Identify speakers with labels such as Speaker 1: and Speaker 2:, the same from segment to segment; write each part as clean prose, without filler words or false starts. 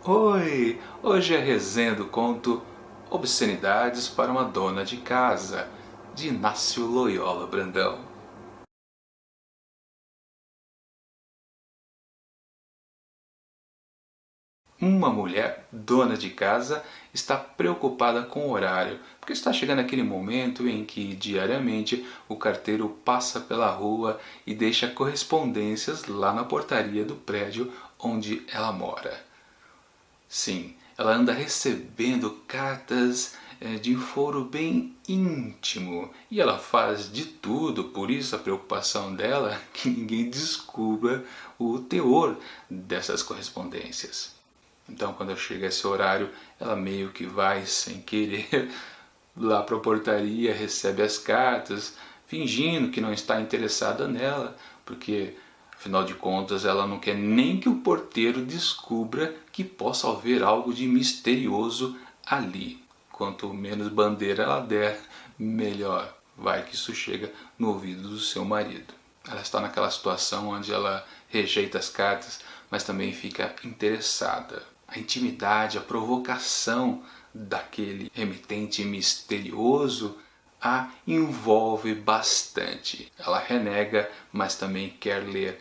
Speaker 1: Oi! Hoje é a resenha do conto Obscenidades para uma Dona de Casa, de Inácio Loyola Brandão. Uma mulher, dona de casa, está preocupada com o horário, porque está chegando aquele momento em que, diariamente, o carteiro passa pela rua e deixa correspondências lá na portaria do prédio onde ela mora. Sim, ela anda recebendo cartas de foro bem íntimo e ela faz de tudo, por isso a preocupação dela, que ninguém descubra o teor dessas correspondências. Então, quando chega esse horário, ela meio que vai sem querer lá para a portaria, recebe as cartas, fingindo que não está interessada nela, porque afinal de contas ela não quer nem que o porteiro descubra que possa haver algo de misterioso ali. Quanto menos bandeira ela der, melhor. Vai que isso chega no ouvido do seu marido. Ela está naquela situação onde ela rejeita as cartas, mas também fica interessada. A intimidade, a provocação daquele remetente misterioso a envolve bastante. Ela renega, mas também quer ler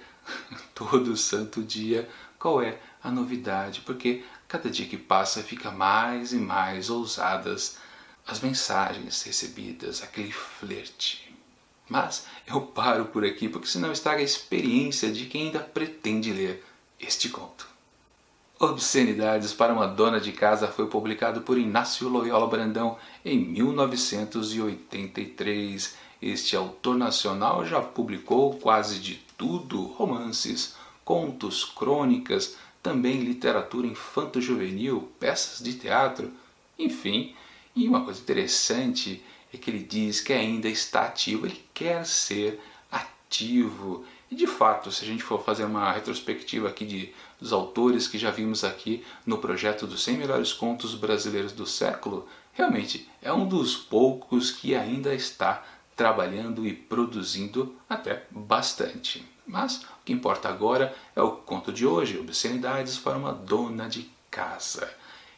Speaker 1: todo santo dia qual é a novidade, porque cada dia que passa fica mais e mais ousadas as mensagens recebidas, aquele flerte. Mas eu paro por aqui porque senão estraga a experiência de quem ainda pretende ler este conto. Obscenidades para uma Dona de Casa foi publicado por Inácio Loyola Brandão em 1983. Este autor nacional já publicou quase de tudo: romances, contos, crônicas, também literatura infanto-juvenil, peças de teatro, enfim. E uma coisa interessante é que ele diz que ainda está ativo, ele quer ser ativo. E de fato, se a gente for fazer uma retrospectiva aqui dos autores que já vimos aqui no projeto dos 100 melhores contos brasileiros do século, realmente é um dos poucos que ainda está trabalhando e produzindo até bastante. Mas o que importa agora é o conto de hoje, Obscenidades para uma Dona de Casa,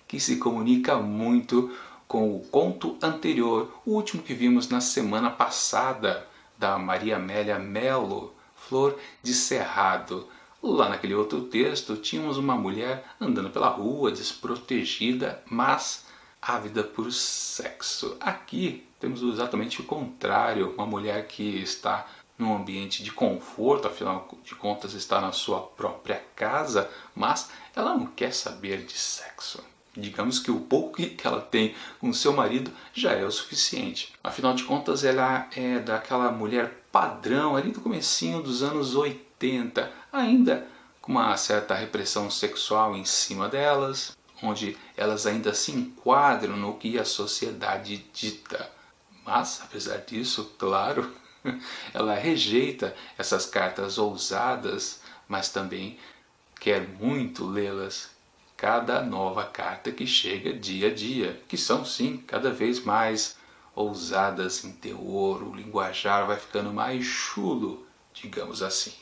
Speaker 1: que se comunica muito com o conto anterior, o último que vimos na semana passada, da Maria Amélia Mello, Flor de Cerrado. Lá naquele outro texto tínhamos uma mulher andando pela rua, desprotegida, mas ávida por sexo. Aqui temos exatamente o contrário, uma mulher que está num ambiente de conforto, afinal de contas está na sua própria casa, mas ela não quer saber de sexo. Digamos que o pouco que ela tem com seu marido já é o suficiente. Afinal de contas, ela é daquela mulher padrão ali do comecinho dos anos 80, ainda com uma certa repressão sexual em cima delas, onde elas ainda se enquadram no que a sociedade dita. Mas, apesar disso, claro, ela rejeita essas cartas ousadas, mas também quer muito lê-las. Cada nova carta que chega dia a dia, que são sim cada vez mais ousadas em teor, o linguajar vai ficando mais chulo, digamos assim.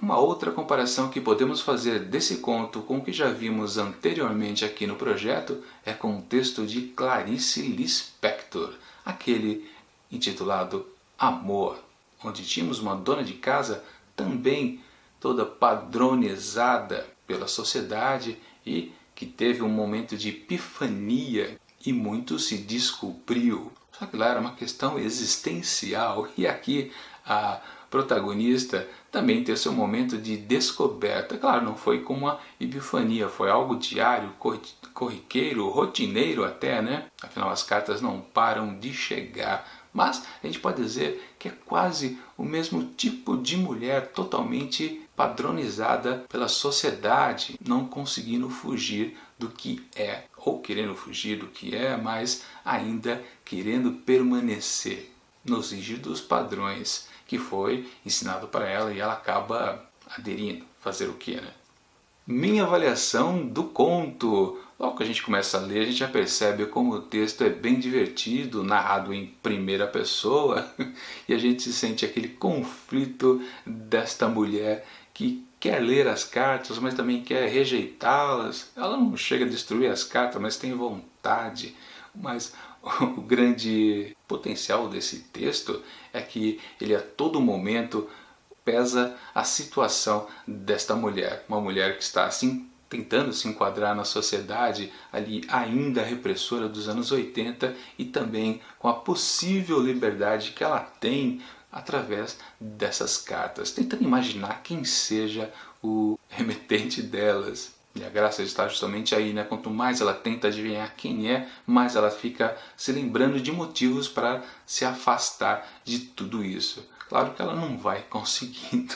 Speaker 1: Uma outra comparação que podemos fazer desse conto com o que já vimos anteriormente aqui no projeto é com o texto de Clarice Lispector, aquele intitulado Amor, onde tínhamos uma dona de casa também toda padronizada pela sociedade e que teve um momento de epifania e muito se descobriu. Só que lá era uma questão existencial e aqui a protagonista também teve seu momento de descoberta. Claro, não foi como uma epifania, foi algo diário, corriqueiro, rotineiro até, né? Afinal, as cartas não param de chegar. Mas a gente pode dizer que é quase o mesmo tipo de mulher totalmente padronizada pela sociedade, não conseguindo fugir do que é, ou querendo fugir do que é, mas ainda querendo permanecer nos rígidos padrões que foi ensinado para ela e ela acaba aderindo. Fazer o que, né? Minha avaliação do conto. Logo que a gente começa a ler, a gente já percebe como o texto é bem divertido, narrado em primeira pessoa, e a gente sente aquele conflito desta mulher que quer ler as cartas, mas também quer rejeitá-las. Ela não chega a destruir as cartas, mas tem vontade. Mas o grande potencial desse texto é que ele a todo momento pesa a situação desta mulher. Uma mulher que está assim tentando se enquadrar na sociedade ali ainda repressora dos anos 80 e também com a possível liberdade que ela tem através dessas cartas, tentando imaginar quem seja o remetente delas. E a graça está justamente aí, né? Quanto mais ela tenta adivinhar quem é, mais ela fica se lembrando de motivos para se afastar de tudo isso. Claro que ela não vai conseguindo.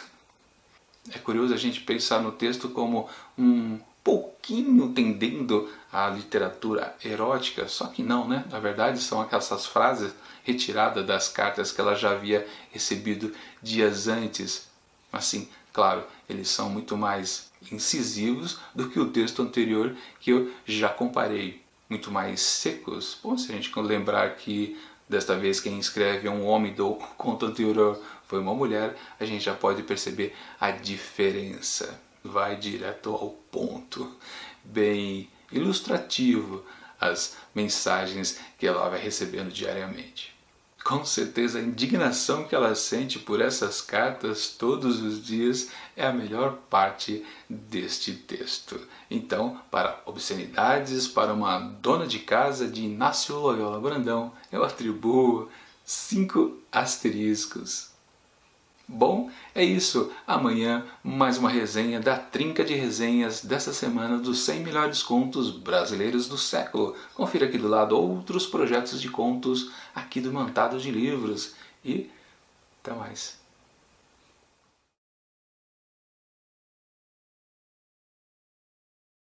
Speaker 1: É curioso a gente pensar no texto como um pouquinho tendendo à literatura erótica, só que não, né? Na verdade são aquelas frases retiradas das cartas que ela já havia recebido dias antes. Assim, claro, eles são muito mais incisivos do que o texto anterior que eu já comparei, muito mais secos. Bom, se a gente lembrar que desta vez quem escreve é um homem, do conto anterior foi uma mulher, a gente já pode perceber a diferença. Vai direto ao ponto, bem ilustrativo as mensagens que ela vai recebendo diariamente. Com certeza a indignação que ela sente por essas cartas todos os dias é a melhor parte deste texto. Então, para obscenidades, para uma dona de casa de Inácio Loyola Brandão, eu atribuo 5 asteriscos. Bom, é isso. Amanhã mais uma resenha da trinca de resenhas dessa semana dos 100 melhores contos brasileiros do século. Confira aqui do lado outros projetos de contos aqui do Mantado de Livros. E até mais.